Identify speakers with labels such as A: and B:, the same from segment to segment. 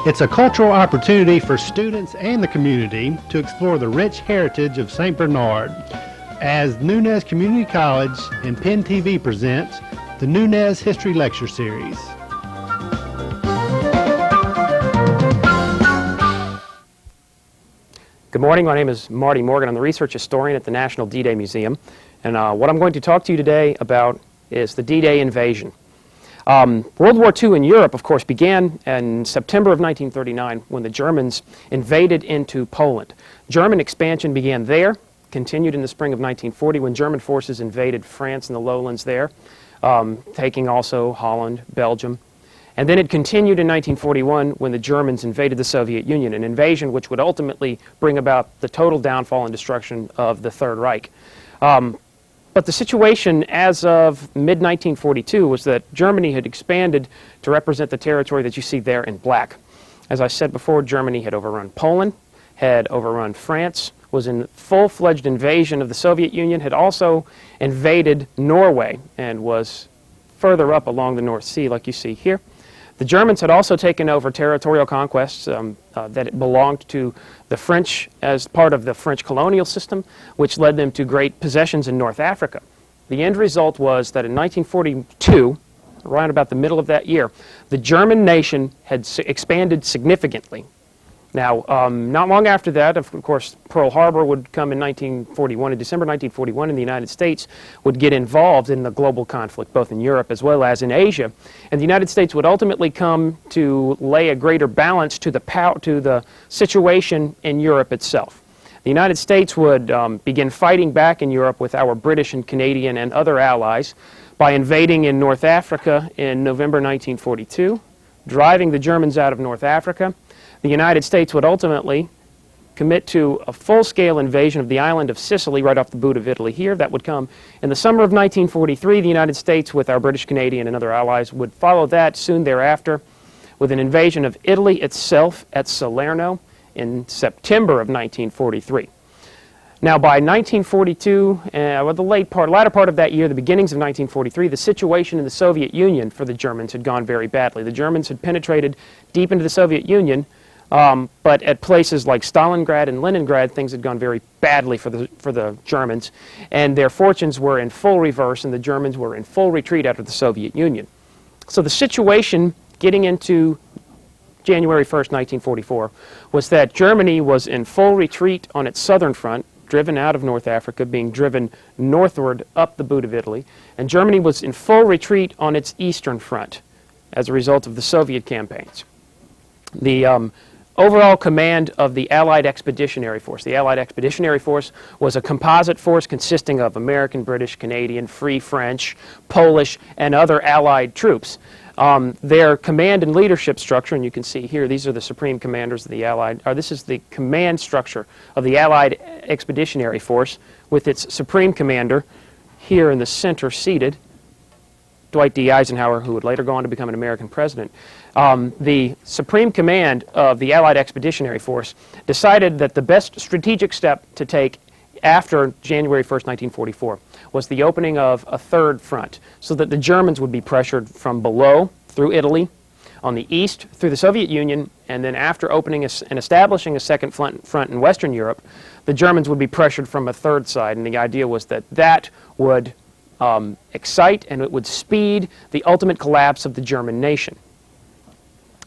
A: It's a cultural opportunity for students and the community to explore the rich heritage of St. Bernard as Nunez Community College and Penn TV presents the Nunez History Lecture Series.
B: Good morning, my name is Marty Morgan. I'm the research historian at the National D-Day Museum. And what I'm going to talk to you today about is the D-Day invasion. World War II in Europe, of course, began in September of 1939 when the Germans invaded into Poland. German expansion began there, continued in the spring of 1940 when German forces invaded France and the lowlands there, taking also Holland, Belgium. And then it continued in 1941 when the Germans invaded the Soviet Union, an invasion which would ultimately bring about the total downfall and destruction of the Third Reich. But the situation as of mid-1942 was that Germany had expanded to represent the territory that you see there in black. As I said before, Germany had overrun Poland, had overrun France, was in full-fledged invasion of the Soviet Union, had also invaded Norway and was further up along the North Sea like you see here. The Germans had also taken over territorial conquests that belonged to the French as part of the French colonial system, which led them to great possessions in North Africa. The end result was that in 1942, around about the middle of that year, the German nation had expanded significantly. Now, not long after that, of course, Pearl Harbor would come in 1941, in December 1941, and the United States would get involved in the global conflict, both in Europe as well as in Asia. And the United States would ultimately come to lay a greater balance to the situation in Europe itself. The United States would begin fighting back in Europe with our British and Canadian and other allies by invading in North Africa in November 1942, driving the Germans out of North Africa. The United States would ultimately commit to a full-scale invasion of the island of Sicily right off the boot of Italy here. That would come in the summer of 1943. The United States, with our British, Canadian, and other allies, would follow that soon thereafter with an invasion of Italy itself at Salerno in September of 1943. Now, by 1942, the latter part of that year, the beginnings of 1943, the situation in the Soviet Union for the Germans had gone very badly. The Germans had penetrated deep into the Soviet Union, but at places like Stalingrad and Leningrad, things had gone very badly for the Germans, and their fortunes were in full reverse, and the Germans were in full retreat out of the Soviet Union. So the situation getting into January 1st, 1944, was that Germany was in full retreat on its southern front, driven out of North Africa, being driven northward up the boot of Italy, and Germany was in full retreat on its eastern front as a result of the Soviet campaigns. The overall command of the Allied Expeditionary Force. The Allied Expeditionary Force was a composite force consisting of American, British, Canadian, Free French, Polish, and other Allied troops. Their command and leadership structure, and you can see here, these are the supreme commanders of the Allied, or this is the command structure of the Allied Expeditionary Force with its supreme commander here in the center seated, Dwight D. Eisenhower, who would later go on to become an American president. The Supreme Command of the Allied Expeditionary Force decided that the best strategic step to take after January 1st, 1944 was the opening of a third front, so that the Germans would be pressured from below through Italy, on the east through the Soviet Union, and then after opening and establishing a second front in Western Europe, the Germans would be pressured from a third side, and the idea was that that would excite and it would speed the ultimate collapse of the German nation.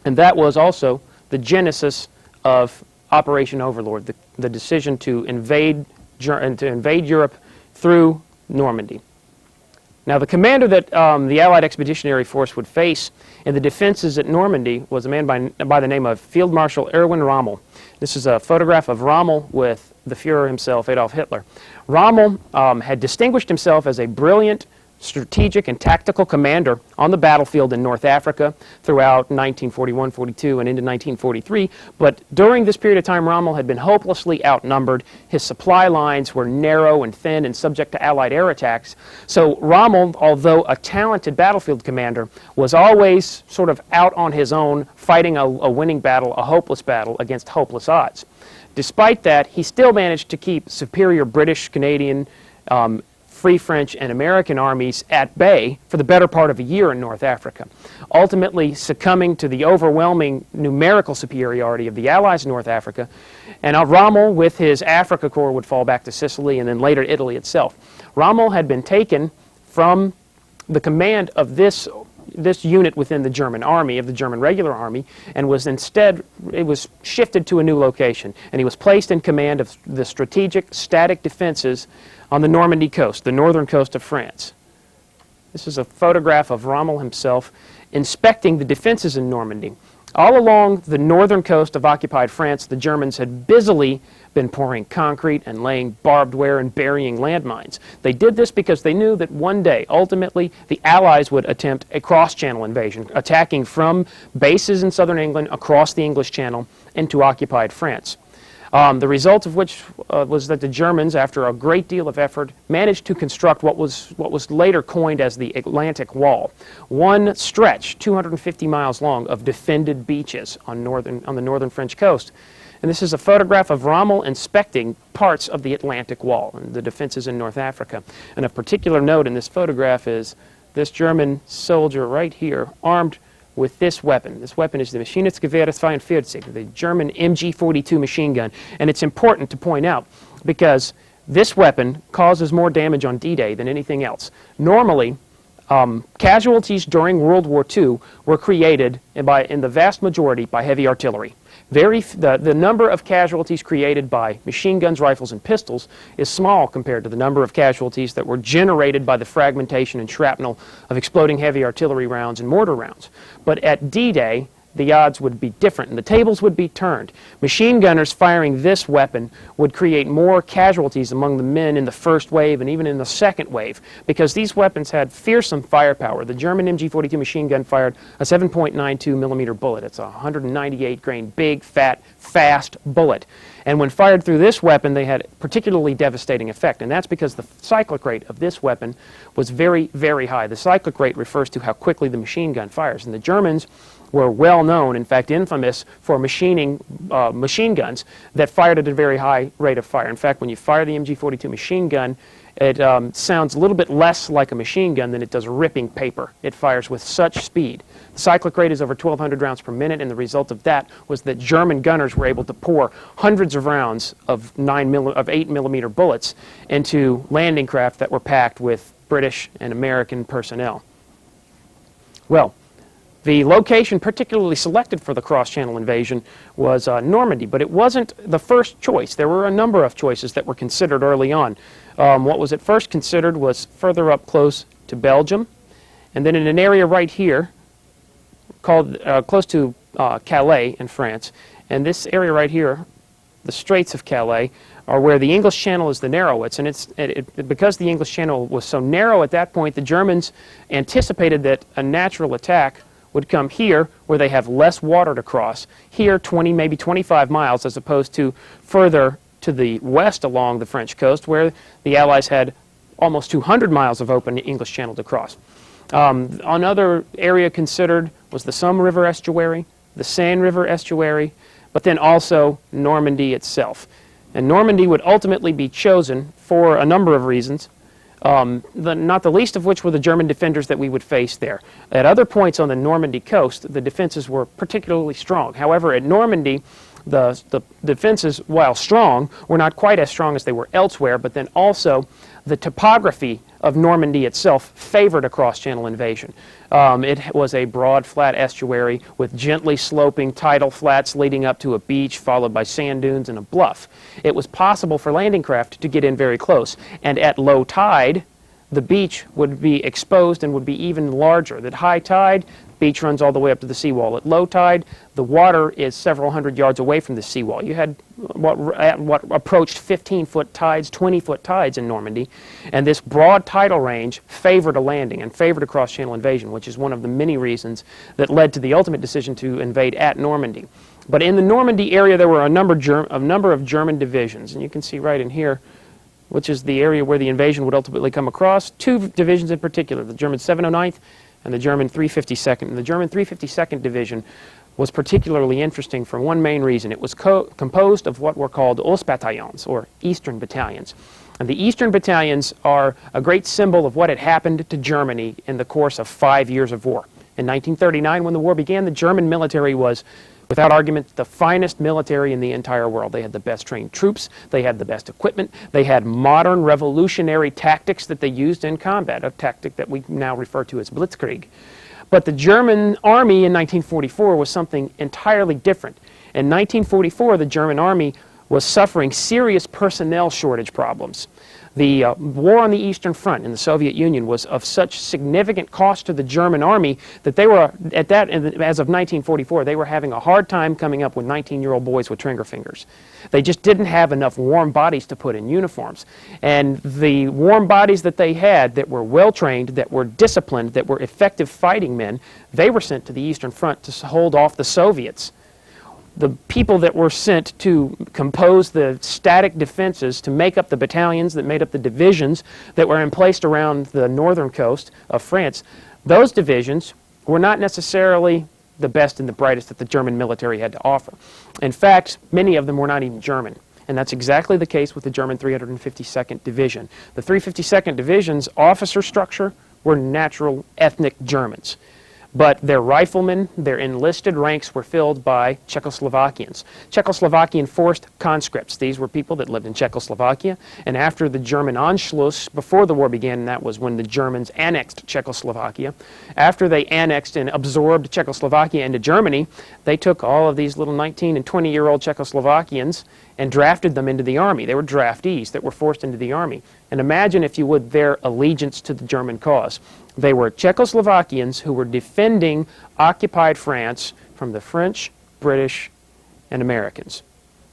B: And that was also the genesis of Operation Overlord, the decision to invade Europe through Normandy. Now, the commander that the Allied Expeditionary Force would face in the defenses at Normandy was a man by the name of Field Marshal Erwin Rommel. This is a photograph of Rommel with the Fuhrer himself, Adolf Hitler. Rommel had distinguished himself as a brilliant strategic and tactical commander on the battlefield in North Africa throughout 1941, 42, and into 1943. But during this period of time, Rommel had been hopelessly outnumbered. His supply lines were narrow and thin and subject to Allied air attacks. So Rommel, although a talented battlefield commander, was always sort of out on his own, fighting a winning battle, a hopeless battle against hopeless odds. Despite that, he still managed to keep superior British, Canadian Free French and American armies at bay for the better part of a year in North Africa, ultimately succumbing to the overwhelming numerical superiority of the Allies in North Africa. And Rommel, with his Africa Corps, would fall back to Sicily and then later Italy itself. Rommel had been taken from the command of this unit within the German army, of the German regular army, and was instead, it was shifted to a new location. And he was placed in command of the strategic static defenses on the Normandy coast, the northern coast of France. This is a photograph of Rommel himself inspecting the defenses in Normandy. All along the northern coast of occupied France, the Germans had busily been pouring concrete and laying barbed wire and burying landmines. They did this because they knew that one day, ultimately, the Allies would attempt a cross-channel invasion, attacking from bases in southern England across the English Channel into occupied France. The result of which was that the Germans, after a great deal of effort, managed to construct what was later coined as the Atlantic Wall. One stretch, 250 miles long, of defended beaches on the northern French coast. And this is a photograph of Rommel inspecting parts of the Atlantic Wall and the defenses in North Africa. And of particular note in this photograph is this German soldier right here, armed with this weapon. This weapon is the Maschinengewehr 42, the German MG42 machine gun. And it's important to point out because this weapon causes more damage on D-Day than anything else. Normally, casualties during World War II were created in the vast majority by heavy artillery. The number of casualties created by machine guns, rifles, and pistols is small compared to the number of casualties that were generated by the fragmentation and shrapnel of exploding heavy artillery rounds and mortar rounds. But at D-Day, the odds would be different and the tables would be turned. Machine gunners firing this weapon would create more casualties among the men in the first wave and even in the second wave because these weapons had fearsome firepower. The German MG42 machine gun fired a 7.92 millimeter bullet. It's a 198 grain, big, fat, fast bullet. And when fired through this weapon, they had particularly devastating effect. And that's because the cyclic rate of this weapon was very, very high. The cyclic rate refers to how quickly the machine gun fires. And the Germans were well known, in fact infamous, for machining machine guns that fired at a very high rate of fire. In fact, when you fire the MG42 machine gun, it sounds a little bit less like a machine gun than it does ripping paper. It fires with such speed. The cyclic rate is over 1,200 rounds per minute, and the result of that was that German gunners were able to pour hundreds of rounds of 8 millimeter bullets into landing craft that were packed with British and American personnel. Well, the location particularly selected for the cross-channel invasion was Normandy, but it wasn't the first choice. There were a number of choices that were considered early on. What was at first considered was further up close to Belgium, and then in an area right here called close to Calais in France. And this area right here, the Straits of Calais, are where the English Channel is the narrowest. And because the English Channel was so narrow at that point, the Germans anticipated that a natural attack would come here where they have less water to cross, here 20, maybe 25 miles, as opposed to further to the west along the French coast where the Allies had almost 200 miles of open English Channel to cross. Another area considered was the Somme River estuary, the Seine River estuary, but then also Normandy itself. And Normandy would ultimately be chosen for a number of reasons. Not the least of which were the German defenders that we would face there. At other points on the Normandy coast, the defenses were particularly strong. However, at Normandy, the defenses, while strong, were not quite as strong as they were elsewhere, but then also the topography of Normandy itself favored a cross-channel invasion. It was a broad, flat estuary with gently sloping tidal flats leading up to a beach, followed by sand dunes and a bluff. It was possible for landing craft to get in very close, and at low tide, the beach would be exposed and would be even larger. At high tide, beach runs all the way up to the seawall. At low tide, the water is several hundred yards away from the seawall. You had what approached 15-foot tides, 20-foot tides in Normandy, and this broad tidal range favored a landing and favored a cross-channel invasion, which is one of the many reasons that led to the ultimate decision to invade at Normandy. But in the Normandy area, there were a number of German divisions, and you can see right in here, which is the area where the invasion would ultimately come across. Two divisions in particular, the German 709th and the German 352nd. And the German 352nd Division was particularly interesting for one main reason. It was composed of what were called Ostbataillons, or Eastern Battalions. And the Eastern Battalions are a great symbol of what had happened to Germany in the course of 5 years of war. In 1939, when the war began, the German military was, without argument, the finest military in the entire world. They had the best trained troops, they had the best equipment, they had modern revolutionary tactics that they used in combat, a tactic that we now refer to as blitzkrieg. But the German army in 1944 was something entirely different. In 1944, the German army was suffering serious personnel shortage problems. The war on the Eastern Front in the Soviet Union was of such significant cost to the German army that they were, as of 1944, they were having a hard time coming up with 19-year-old boys with trigger fingers. They just didn't have enough warm bodies to put in uniforms. And the warm bodies that they had that were well-trained, that were disciplined, that were effective fighting men, they were sent to the Eastern Front to hold off the Soviets. The people that were sent to compose the static defenses to make up the battalions that made up the divisions that were placed around the northern coast of France, those divisions were not necessarily the best and the brightest that the German military had to offer. In fact, many of them were not even German. And that's exactly the case with the German 352nd Division. The 352nd Division's officer structure were natural ethnic Germans. But their riflemen, their enlisted ranks were filled by Czechoslovakians. Czechoslovakian forced conscripts. These were people that lived in Czechoslovakia. And after the German Anschluss, before the war began, and that was when the Germans annexed Czechoslovakia, after they annexed and absorbed Czechoslovakia into Germany, they took all of these little 19 and 20-year-old Czechoslovakians and drafted them into the army. They were draftees that were forced into the army. And imagine, if you would, their allegiance to the German cause. They were Czechoslovakians who were defending occupied France from the French, British, and Americans.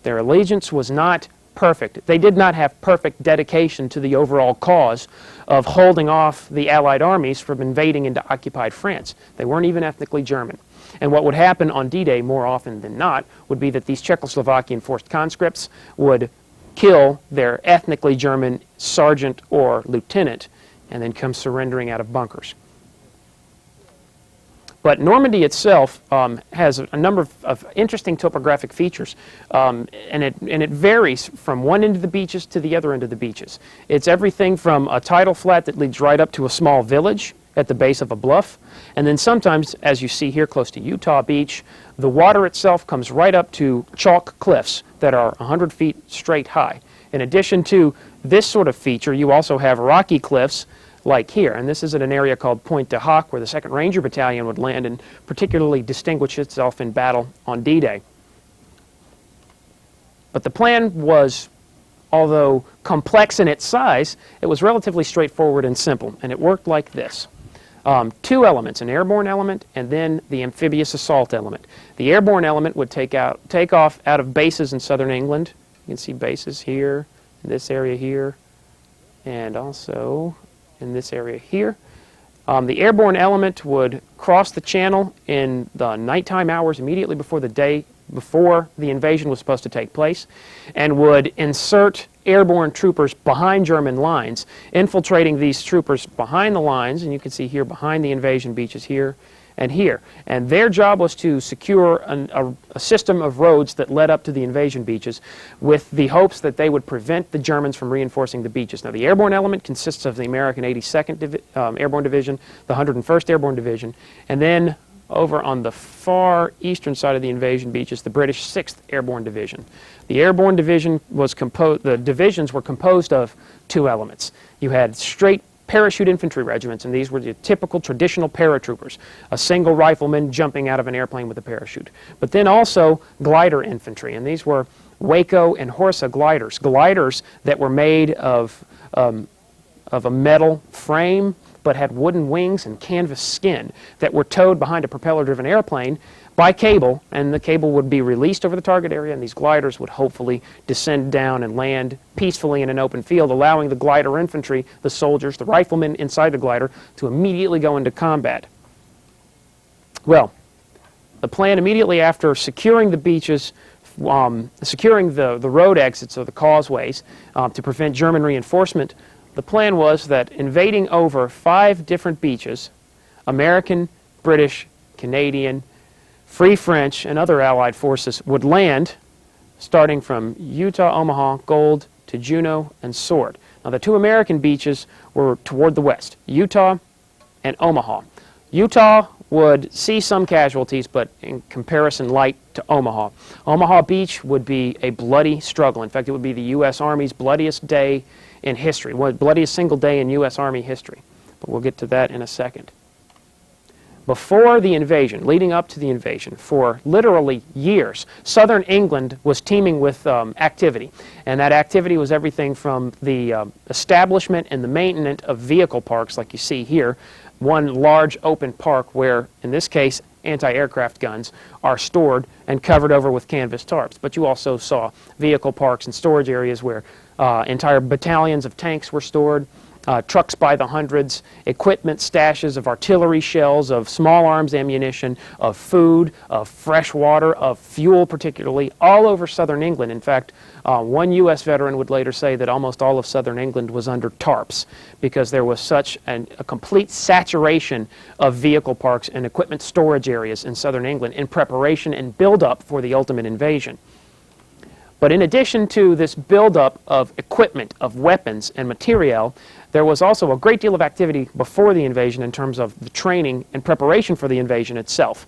B: Their allegiance was not perfect. They did not have perfect dedication to the overall cause of holding off the Allied armies from invading into occupied France. They weren't even ethnically German. And what would happen on D-Day more often than not would be that these Czechoslovakian forced conscripts would kill their ethnically German sergeant or lieutenant and then come surrendering out of bunkers. But Normandy itself has a number of interesting topographic features, and it varies from one end of the beaches to the other end of the beaches. It's everything from a tidal flat that leads right up to a small village at the base of a bluff, and then sometimes, as you see here close to Utah Beach, the water itself comes right up to chalk cliffs that are 100 feet straight high. In addition to this sort of feature, you also have rocky cliffs like here, and this is at an area called Pointe du Hoc, where the 2nd Ranger Battalion would land and particularly distinguish itself in battle on D-Day. But the plan was, although complex in its size, it was relatively straightforward and simple, and it worked like this. Two elements, an airborne element and then the amphibious assault element. The airborne element would take off out of bases in southern England. You can see bases here, in this area here, and also in this area here. The airborne element would cross the channel in the nighttime hours immediately before the invasion was supposed to take place, and would insert airborne troopers behind German lines, infiltrating these troopers behind the lines, and you can see here behind the invasion beaches here and here. And their job was to secure a system of roads that led up to the invasion beaches with the hopes that they would prevent the Germans from reinforcing the beaches. Now, the airborne element consists of the American 82nd Airborne Division, the 101st Airborne Division, and then over on the far eastern side of the invasion beaches, the British 6th Airborne Division. The Airborne Division the divisions were composed of two elements. You had straight parachute infantry regiments, and these were the typical traditional paratroopers, a single rifleman jumping out of an airplane with a parachute. But then also glider infantry, and these were Waco and Horsa gliders, gliders that were made of a metal frame but had wooden wings and canvas skin that were towed behind a propeller-driven airplane by cable, and the cable would be released over the target area, and these gliders would hopefully descend down and land peacefully in an open field, allowing the glider infantry, the soldiers, the riflemen inside the glider, to immediately go into combat. Well, the plan immediately after securing the beaches, securing the road exits or the causeways to prevent German reinforcement, the plan was that invading over 5 different beaches, American, British, Canadian, Free French and other Allied forces would land starting from Utah, Omaha, Gold to Juneau and Sword. Now the two American beaches were toward the west, Utah and Omaha. Utah would see some casualties, but in comparison light to Omaha. Omaha Beach would be a bloody struggle. In fact, it would be the U.S. Army's bloodiest day in history, bloodiest single day in U.S. Army history. But we'll get to that in a second. Before the invasion, leading up to the invasion, for literally years, southern England was teeming with activity. And that activity was everything from the establishment and the maintenance of vehicle parks, like you see here, one large open park where, in this case, anti-aircraft guns are stored and covered over with canvas tarps. But you also saw vehicle parks and storage areas where entire battalions of tanks were stored, trucks by the hundreds, equipment stashes of artillery shells, of small arms ammunition, of food, of fresh water, of fuel particularly, all over southern England. In fact, one U.S. veteran would later say that almost all of southern England was under tarps because there was such a complete saturation of vehicle parks and equipment storage areas in southern England in preparation and build-up for the ultimate invasion. But in addition to this buildup of equipment, of weapons and materiel, there was also a great deal of activity before the invasion in terms of the training and preparation for the invasion itself.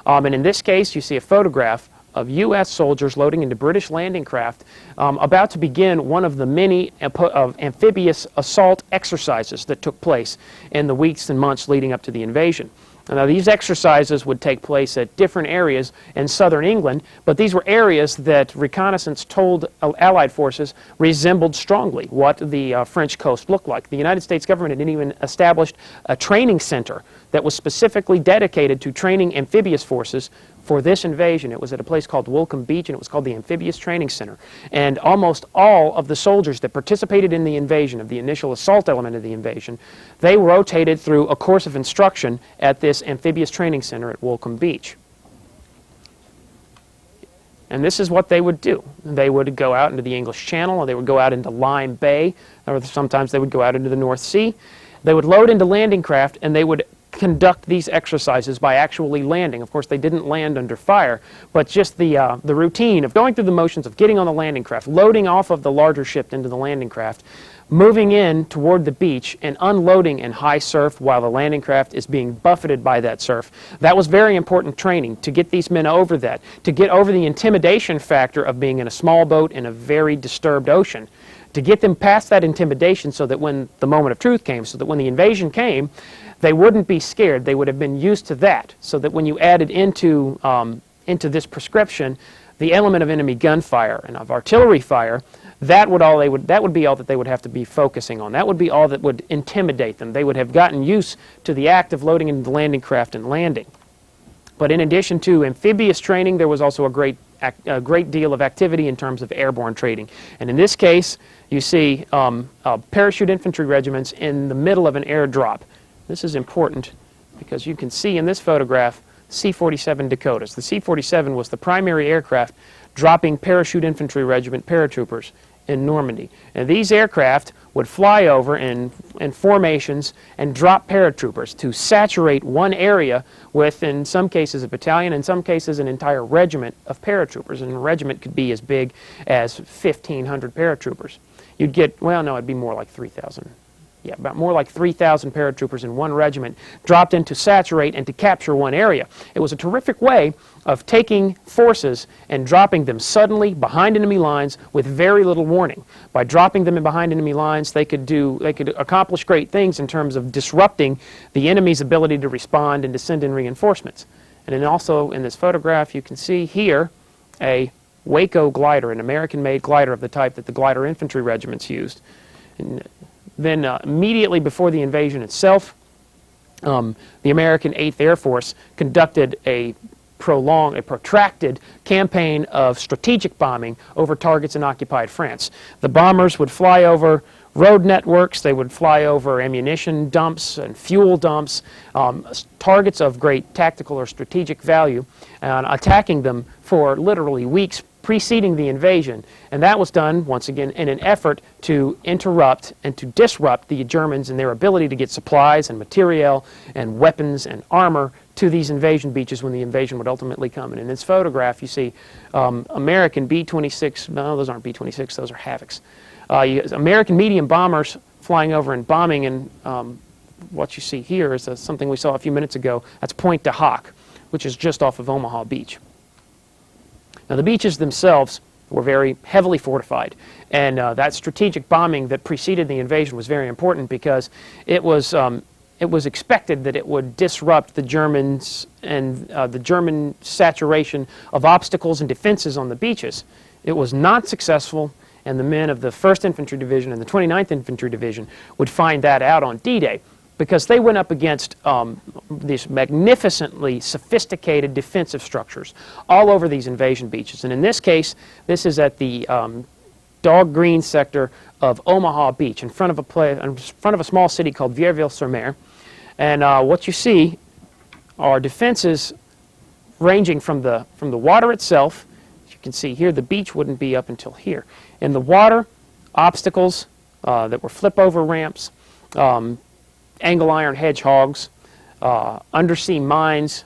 B: And in this case, you see a photograph of U.S. soldiers loading into British landing craft about to begin one of the many amphibious assault exercises that took place in the weeks and months leading up to the invasion. Now, these exercises would take place at different areas in southern England, but these were areas that reconnaissance told Allied forces resembled strongly what the French coast looked like. The United States government had even established a training center that was specifically dedicated to training amphibious forces for this invasion. It was at a place called Wolcombe Beach, and it was called the Amphibious Training Center. And almost all of the soldiers that participated in the invasion, of the initial assault element of the invasion, they rotated through a course of instruction at this Amphibious Training Center at Wolcombe Beach. And this is what they would do. They would go out into the English Channel, or they would go out into Lyme Bay, or sometimes they would go out into the North Sea. They would load into landing craft, and they would conduct these exercises by actually landing. Of course, they didn't land under fire, but just the routine of going through the motions of getting on the landing craft, loading off of the larger ship into the landing craft, moving in toward the beach and unloading in high surf while the landing craft is being buffeted by that surf. That was very important training to get these men over that, to get over the intimidation factor of being in a small boat in a very disturbed ocean, to get them past that intimidation so that when the moment of truth came, so that when the invasion came, they wouldn't be scared. They would have been used to that, so that when you added into this prescription the element of enemy gunfire and of artillery fire, that would be all that they would have to be focusing on. That would be all that would intimidate them. They would have gotten used to the act of loading into the landing craft and landing. But in addition to amphibious training, there was also a great deal of activity in terms of airborne training. And in this case, you see parachute infantry regiments in the middle of an airdrop. This is important because you can see in this photograph C-47 Dakotas. The C-47 was the primary aircraft dropping parachute infantry regiment paratroopers in Normandy. And these aircraft would fly over in formations and drop paratroopers to saturate one area with, in some cases, a battalion, in some cases, an entire regiment of paratroopers. And a regiment could be as big as 1,500 paratroopers. You'd get, well, no, it'd be more like 3,000. Yeah, about more like 3,000 paratroopers in one regiment dropped in to saturate and to capture one area. It was a terrific way of taking forces and dropping them suddenly behind enemy lines with very little warning. By dropping them in behind enemy lines, they could accomplish great things in terms of disrupting the enemy's ability to respond and to send in reinforcements. And then also in this photograph, you can see here a Waco glider, an American-made glider of the type that the glider infantry regiments used. And then immediately before the invasion itself, the American 8th Air Force conducted a protracted campaign of strategic bombing over targets in occupied France. The bombers would fly over road networks, they would fly over ammunition dumps and fuel dumps, targets of great tactical or strategic value, and attacking them for literally weeks preceding the invasion, and that was done, once again, in an effort to interrupt and to disrupt the Germans in their ability to get supplies and materiel and weapons and armor to these invasion beaches when the invasion would ultimately come. And in this photograph, you see American B-26, no, those aren't B-26, those are Havocs. American medium bombers flying over and bombing, and what you see here is something we saw a few minutes ago. That's Pointe du Hoc, which is just off of Omaha Beach. Now, the beaches themselves were very heavily fortified, and that strategic bombing that preceded the invasion was very important because it was expected that it would disrupt the Germans and the German saturation of obstacles and defenses on the beaches. It was not successful, and the men of the 1st Infantry Division and the 29th Infantry Division would find that out on D-Day, because they went up against these magnificently sophisticated defensive structures all over these invasion beaches. And in this case, this is at the Dog Green sector of Omaha Beach, in front of a small city called Vierville-sur-Mer. And what you see are defenses ranging from the water itself. As you can see here, the beach wouldn't be up until here. In the water, obstacles that were flip-over ramps, angle iron hedgehogs, undersea mines,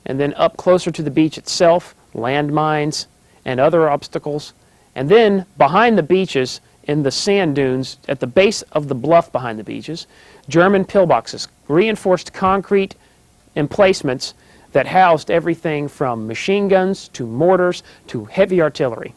B: and then up closer to the beach itself, land mines and other obstacles. And then behind the beaches, in the sand dunes, at the base of the bluff behind the beaches, German pillboxes, reinforced concrete emplacements that housed everything from machine guns to mortars to heavy artillery.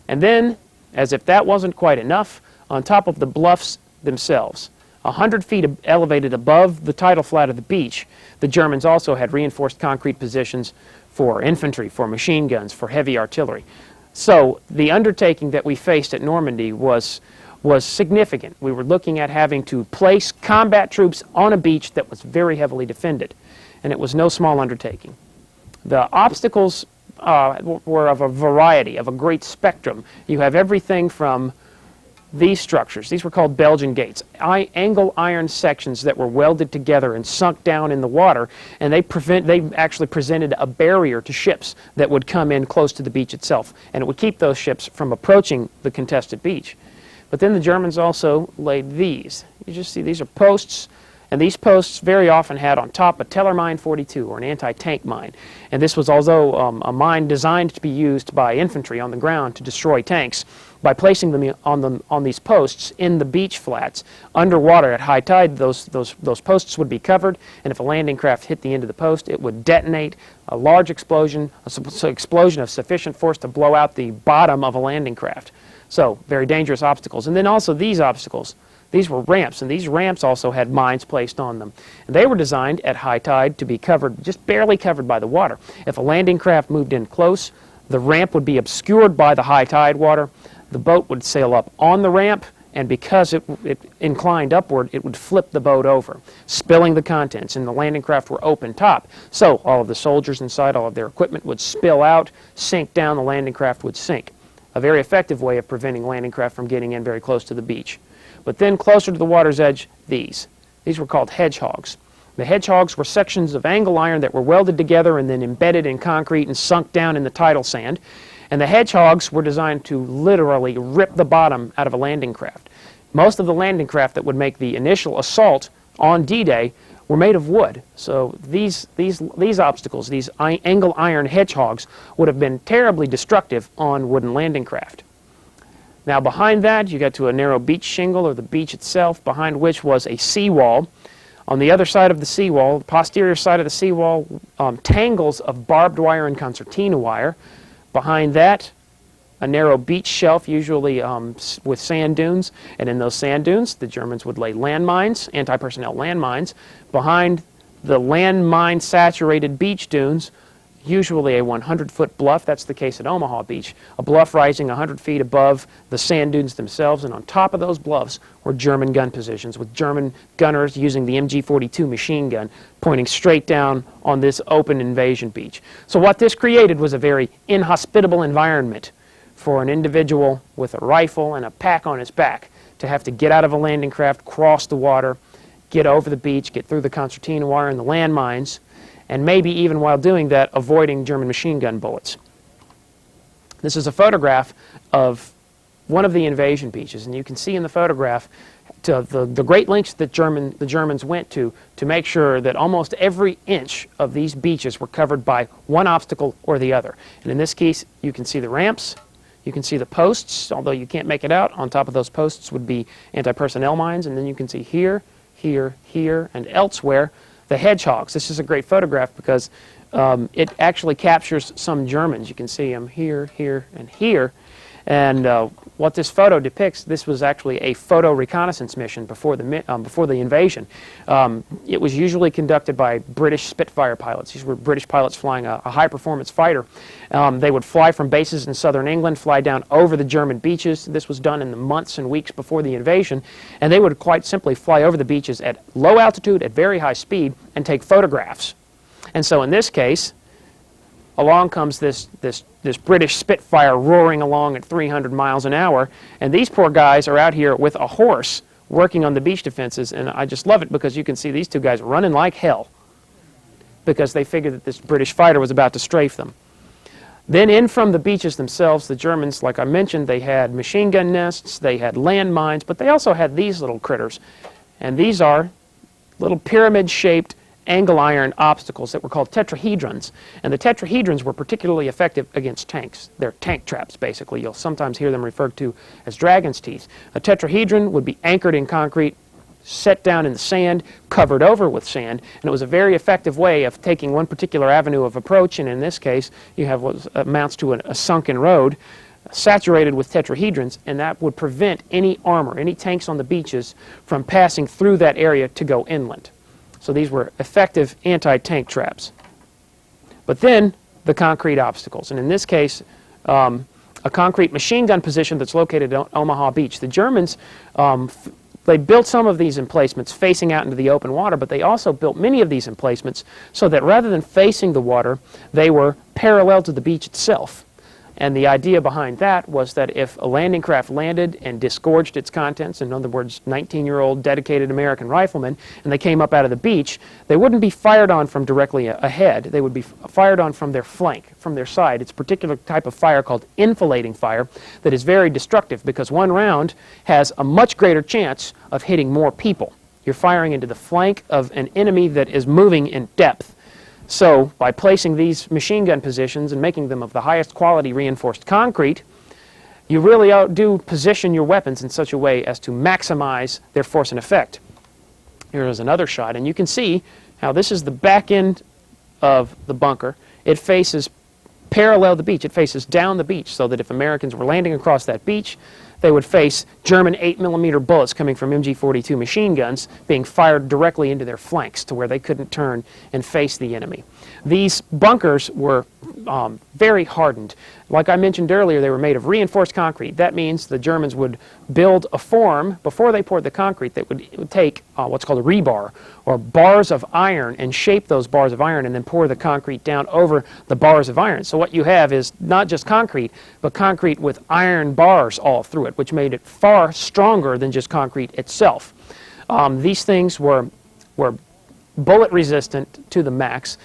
B: And then, as if that wasn't quite enough, on top of the bluffs themselves, 100 feet elevated above the tidal flat of the beach, the Germans also had reinforced concrete positions for infantry, for machine guns, for heavy artillery. So the undertaking that we faced at Normandy was significant. We were looking at having to place combat troops on a beach that was very heavily defended, and it was no small undertaking. The obstacles were of a variety, of a great spectrum. You have everything from these structures. These were called Belgian gates, angle iron sections that were welded together and sunk down in the water, and they actually presented a barrier to ships that would come in close to the beach itself, and it would keep those ships from approaching the contested beach. But then the Germans also laid these. You just see these are posts, and these posts very often had on top a Tellermine 42, or an anti-tank mine. And this was also a mine designed to be used by infantry on the ground to destroy tanks. By placing them on these posts in the beach flats underwater at high tide, those posts would be covered, and if a landing craft hit the end of the post, it would detonate a large explosion, an explosion of sufficient force to blow out the bottom of a landing craft. So very dangerous obstacles. And then also these obstacles. These were ramps, and these ramps also had mines placed on them. And they were designed at high tide to be covered, just barely covered by the water. If a landing craft moved in close, the ramp would be obscured by the high tide water. The boat would sail up on the ramp, and because it inclined upward, it would flip the boat over, spilling the contents, and the landing craft were open top. So all of the soldiers inside, all of their equipment would spill out, sink down, the landing craft would sink. A very effective way of preventing landing craft from getting in very close to the beach. But then closer to the water's edge, these were called hedgehogs. The hedgehogs were sections of angle iron that were welded together and then embedded in concrete and sunk down in the tidal sand. And the hedgehogs were designed to literally rip the bottom out of a landing craft. Most of the landing craft that would make the initial assault on D-Day were made of wood. So these obstacles, these angle iron hedgehogs, would have been terribly destructive on wooden landing craft. Now behind that, you got to a narrow beach shingle, or the beach itself, behind which was a seawall. On the other side of the seawall, the posterior side of the seawall, tangles of barbed wire and concertina wire. Behind that, a narrow beach shelf, usually with sand dunes. And in those sand dunes, the Germans would lay landmines, anti-personnel landmines. Behind the landmine-saturated beach dunes, usually a 100-foot bluff. That's the case at Omaha Beach. A bluff rising 100 feet above the sand dunes themselves, and on top of those bluffs were German gun positions, with German gunners using the MG-42 machine gun pointing straight down on this open invasion beach. So what this created was a very inhospitable environment for an individual with a rifle and a pack on his back to have to get out of a landing craft, cross the water, get over the beach, get through the concertina wire and the landmines, and maybe even while doing that, avoiding German machine gun bullets. This is a photograph of one of the invasion beaches, and you can see in the photograph the great lengths that the Germans went to make sure that almost every inch of these beaches were covered by one obstacle or the other. And in this case, you can see the ramps, you can see the posts, although you can't make it out. On top of those posts would be anti-personnel mines, and then you can see here, here, here, and elsewhere the hedgehogs. This is a great photograph because it actually captures some Germans. You can see them here, here, and here. And what this photo depicts, this was actually a photo reconnaissance mission before the invasion. It was usually conducted by British Spitfire pilots. These were British pilots flying a high-performance fighter. They would fly from bases in southern England, fly down over the German beaches. This was done in the months and weeks before the invasion. And they would quite simply fly over the beaches at low altitude, at very high speed, and take photographs. And so in this case, along comes this British Spitfire roaring along at 300 miles an hour, and these poor guys are out here with a horse working on the beach defenses, and I just love it because you can see these two guys running like hell because they figured that this British fighter was about to strafe them. Then in from the beaches themselves, the Germans, like I mentioned, they had machine gun nests, they had landmines, but they also had these little critters, and these are little pyramid-shaped angle iron obstacles that were called tetrahedrons. And the tetrahedrons were particularly effective against tanks. They're tank traps, basically. You'll sometimes hear them referred to as dragon's teeth. A tetrahedron would be anchored in concrete, set down in the sand, covered over with sand, and it was a very effective way of taking one particular avenue of approach, and in this case, you have what amounts to a sunken road saturated with tetrahedrons, and that would prevent any armor, any tanks on the beaches, from passing through that area to go inland. So these were effective anti-tank traps. But then the concrete obstacles, and in this case, a concrete machine gun position that's located on Omaha Beach. The Germans, they built some of these emplacements facing out into the open water, but they also built many of these emplacements so that rather than facing the water, they were parallel to the beach itself. And the idea behind that was that if a landing craft landed and disgorged its contents, in other words, 19-year-old dedicated American riflemen, and they came up out of the beach, they wouldn't be fired on from directly ahead. They would be fired on from their flank, from their side. It's a particular type of fire called enfilading fire that is very destructive because one round has a much greater chance of hitting more people. You're firing into the flank of an enemy that is moving in depth. So, by placing these machine gun positions and making them of the highest quality reinforced concrete, you really do position your weapons in such a way as to maximize their force and effect. Here is another shot, and you can see how this is the back end of the bunker. It faces parallel the beach. It faces down the beach, so that if Americans were landing across that beach, they would face German 8mm bullets coming from MG-42 machine guns being fired directly into their flanks to where they couldn't turn and face the enemy. These bunkers were very hardened. Like I mentioned earlier, they were made of reinforced concrete. That means the Germans would build a form before they poured the concrete that would take what's called a rebar, or bars of iron, and shape those bars of iron and then pour the concrete down over the bars of iron. So what you have is not just concrete, but concrete with iron bars all through it, which made it far stronger than just concrete itself. These things were bullet resistant to the max.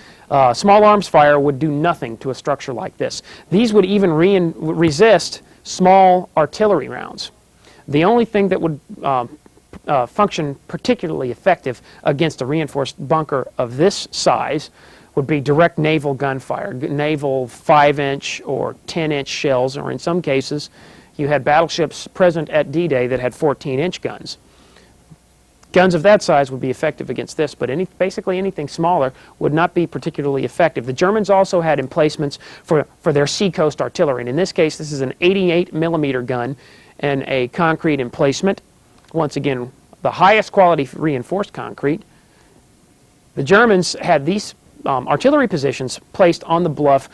B: Small arms fire would do nothing to a structure like this. These would even resist small artillery rounds. The only thing that would function particularly effective against a reinforced bunker of this size would be direct naval gunfire, naval 5-inch or 10-inch shells, or in some cases you had battleships present at D-Day that had 14-inch guns. Guns of that size would be effective against this, but basically anything smaller would not be particularly effective. The Germans also had emplacements for their seacoast artillery, and in this case this is an 88mm gun and a concrete emplacement. Once again, the highest quality reinforced concrete. The Germans had these artillery positions placed on the bluff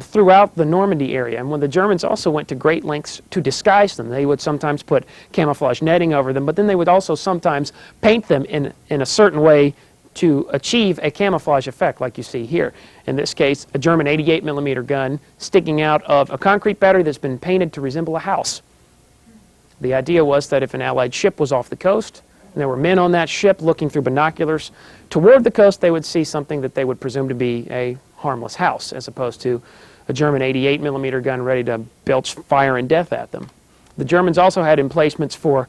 B: throughout the Normandy area, and when the Germans also went to great lengths to disguise them. They would sometimes put camouflage netting over them, but then they would also sometimes paint them in a certain way to achieve a camouflage effect like you see here. In this case, a German 88mm gun sticking out of a concrete battery that's been painted to resemble a house. The idea was that if an Allied ship was off the coast, and there were men on that ship looking through binoculars toward the coast, they would see something that they would presume to be a harmless house, as opposed to a German 88 millimeter gun ready to belch fire and death at them. The Germans also had emplacements for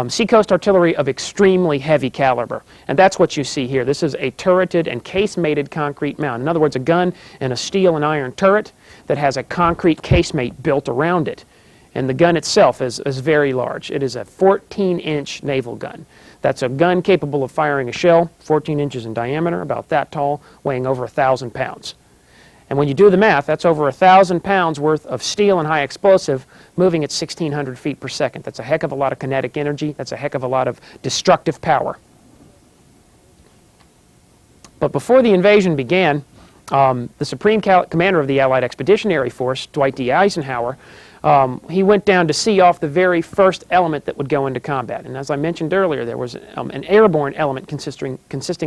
B: seacoast artillery of extremely heavy caliber, and that's what you see here. This is a turreted and casemated concrete mound. In other words, a gun in a steel and iron turret that has a concrete casemate built around it. And the gun itself is very large. It is a 14-inch naval gun. That's a gun capable of firing a shell 14 inches in diameter, about that tall, weighing over 1,000 pounds. And when you do the math, that's over 1,000 pounds worth of steel and high explosive moving at 1,600 feet per second. That's a heck of a lot of kinetic energy. That's a heck of a lot of destructive power. But before the invasion began, the Supreme Commander of the Allied Expeditionary Force, Dwight D. Eisenhower, he went down to see off the very first element that would go into combat. And as I mentioned earlier, there was an airborne element consisting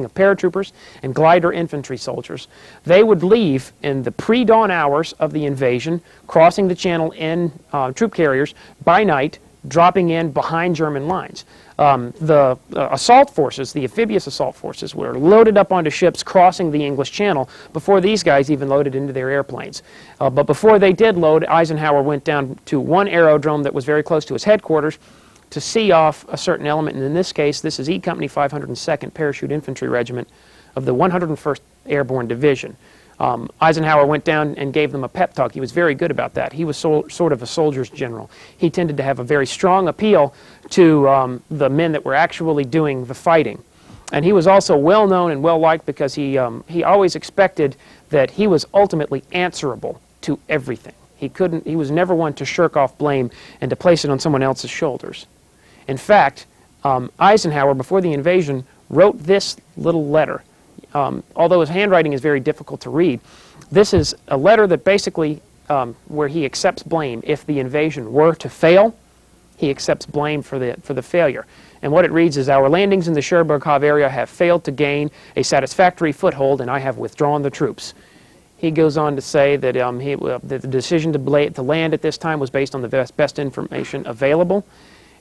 B: of paratroopers and glider infantry soldiers. They would leave in the pre-dawn hours of the invasion, crossing the channel in troop carriers by night, dropping in behind German lines. The assault forces, the amphibious assault forces, were loaded up onto ships crossing the English Channel before these guys even loaded into their airplanes. But before they did load, Eisenhower went down to one aerodrome that was very close to his headquarters to see off a certain element. And in this case, this is E Company 502nd Parachute Infantry Regiment of the 101st Airborne Division. Eisenhower went down and gave them a pep talk. He was very good about that. He was sort of a soldier's general. He tended to have a very strong appeal to the men that were actually doing the fighting. And he was also well known and well liked because he always expected that he was ultimately answerable to everything. He was never one to shirk off blame and to place it on someone else's shoulders. In fact, Eisenhower, before the invasion, wrote this little letter. Although his handwriting is very difficult to read, this is a letter that basically, where he accepts blame. If the invasion were to fail, he accepts blame for the failure. And what it reads is, "Our landings in the Cherbourg-Havre area have failed to gain a satisfactory foothold, and I have withdrawn the troops." He goes on to say that the decision to land at this time was based on the best information available.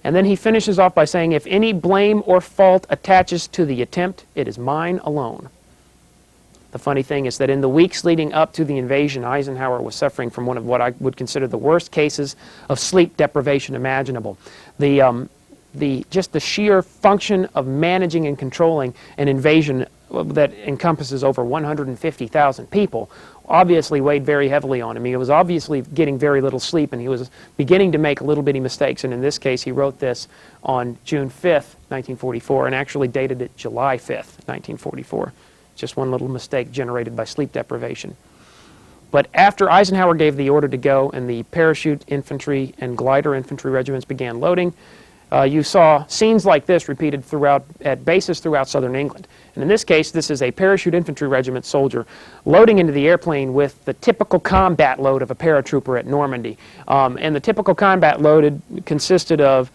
B: And then he finishes off by saying, "If any blame or fault attaches to the attempt, it is mine alone." The funny thing is that in the weeks leading up to the invasion, Eisenhower was suffering from one of what I would consider the worst cases of sleep deprivation imaginable. Just the sheer function of managing and controlling an invasion that encompasses over 150,000 people obviously weighed very heavily on him. He was obviously getting very little sleep, and he was beginning to make little bitty mistakes. And in this case, he wrote this on June 5th, 1944, and actually dated it July 5th, 1944. Just one little mistake generated by sleep deprivation. But after Eisenhower gave the order to go and the parachute infantry and glider infantry regiments began loading, you saw scenes like this repeated at bases throughout southern England. And in this case, this is a parachute infantry regiment soldier loading into the airplane with the typical combat load of a paratrooper at Normandy. And the typical combat load consisted of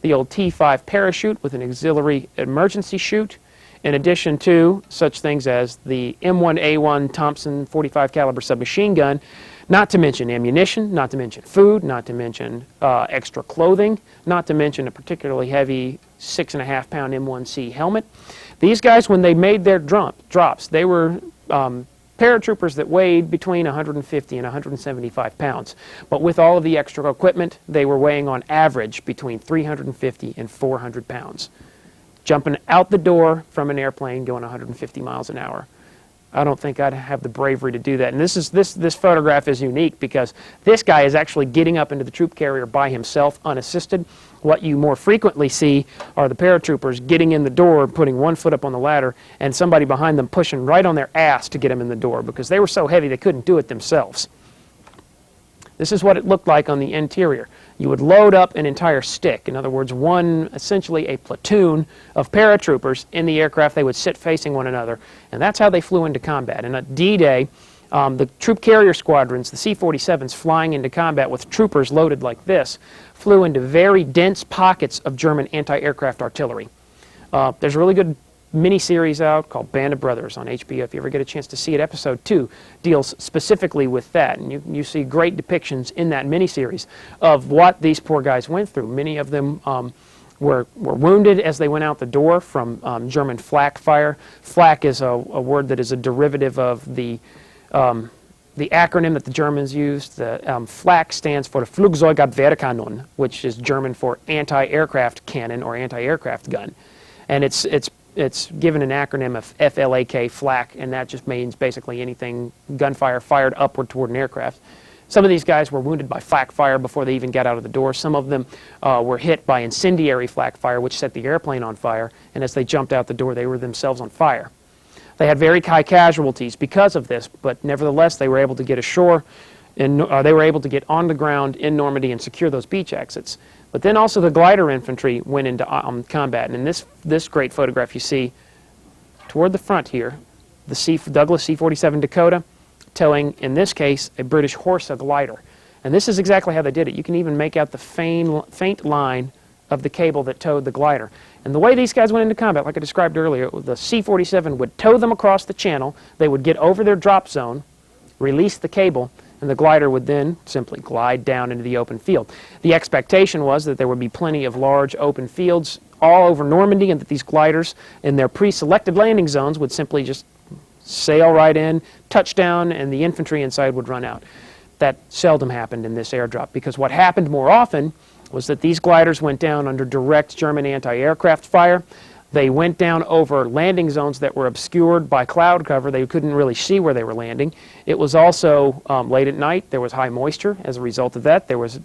B: the old T5 parachute with an auxiliary emergency chute, in addition to such things as the M1A1 Thompson 45 caliber submachine gun, not to mention ammunition, not to mention food, not to mention extra clothing, not to mention a particularly heavy 6.5 pound M1C helmet. These guys, when they made their drops, they were paratroopers that weighed between 150 and 175 pounds. But with all of the extra equipment, they were weighing on average between 350 and 400 pounds. Jumping out the door from an airplane going 150 miles an hour. I don't think I'd have the bravery to do that. And this photograph is unique because this guy is actually getting up into the troop carrier by himself, unassisted. What you more frequently see are the paratroopers getting in the door, putting one foot up on the ladder, and somebody behind them pushing right on their ass to get them in the door because they were so heavy they couldn't do it themselves. This is what it looked like on the interior. You would load up an entire stick. In other words, essentially a platoon of paratroopers in the aircraft. They would sit facing one another, and that's how they flew into combat. And at D-Day, the troop carrier squadrons, the C-47s flying into combat with troopers loaded like this, flew into very dense pockets of German anti-aircraft artillery. There's a really good mini-series out called Band of Brothers on HBO. If you ever get a chance to see it, episode 2 deals specifically with that. And you see great depictions in that mini-series of what these poor guys went through. Many of them were wounded as they went out the door from German flak fire. Flak is a word that is a derivative of the the acronym that the Germans used, the FLAK, stands for Flugzeugabwehrkanone, which is German for anti-aircraft cannon or anti-aircraft gun. And it's given an acronym of FLAK, FLAK, and that just means basically anything gunfire fired upward toward an aircraft. Some of these guys were wounded by flak fire before they even got out of the door. Some of them were hit by incendiary flak fire, which set the airplane on fire, and as they jumped out the door, they were themselves on fire. They had very high casualties because of this, but nevertheless, they were able to get ashore, and they were able to get on the ground in Normandy and secure those beach exits. But then also the glider infantry went into combat, and in this great photograph you see toward the front here, the Douglas C-47 Dakota, towing, in this case, a British Horsa glider. And this is exactly how they did it. You can even make out the faint line of the cable that towed the glider. And the way these guys went into combat, like I described earlier, the C-47 would tow them across the channel, they would get over their drop zone, release the cable, and the glider would then simply glide down into the open field. The expectation was that there would be plenty of large open fields all over Normandy, and that these gliders in their pre-selected landing zones would simply just sail right in, touch down, and the infantry inside would run out. That seldom happened in this airdrop, because what happened more often was that these gliders went down under direct German anti-aircraft fire. They went down over landing zones that were obscured by cloud cover. They couldn't really see where they were landing. It was also late at night. There was high moisture as a result of that. There was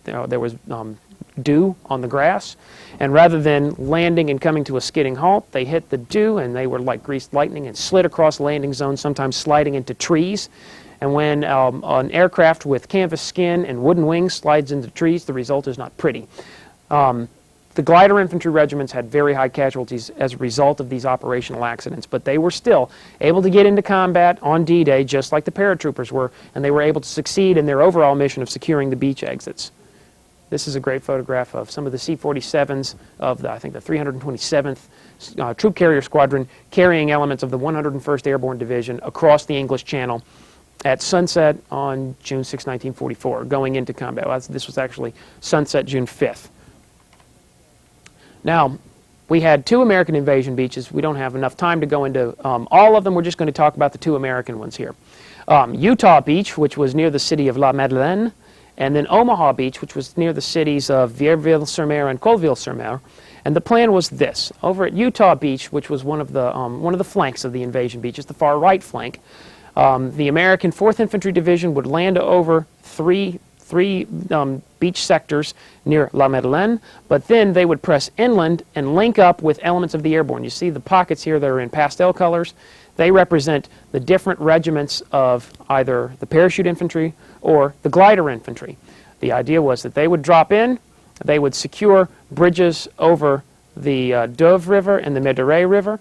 B: dew on the grass. And rather than landing and coming to a skidding halt, they hit the dew, and they were like greased lightning and slid across landing zones, sometimes sliding into trees. And when an aircraft with canvas skin and wooden wings slides into trees, the result is not pretty. The glider infantry regiments had very high casualties as a result of these operational accidents, but they were still able to get into combat on D-Day just like the paratroopers were, and they were able to succeed in their overall mission of securing the beach exits. This is a great photograph of some of the C-47s of, I think, the 327th Troop Carrier Squadron carrying elements of the 101st Airborne Division across the English Channel at sunset on June 6, 1944, going into combat. Well, this was actually sunset June 5th. Now, we had 2 American invasion beaches. We don't have enough time to go into all of them. We're just going to talk about the 2 American ones here. Utah Beach, which was near the city of La Madeleine, and then Omaha Beach, which was near the cities of Vierville-sur-Mer and Colville-sur-Mer. And the plan was this: over at Utah Beach, which was one of the flanks of the invasion beaches, the far right flank, the American 4th Infantry Division would land over three beach sectors near La Madeleine, but then they would press inland and link up with elements of the airborne. You see the pockets here that are in pastel colors. They represent the different regiments of either the parachute infantry or the glider infantry. The idea was that they would drop in, they would secure bridges over the Dove River and the Méderet River,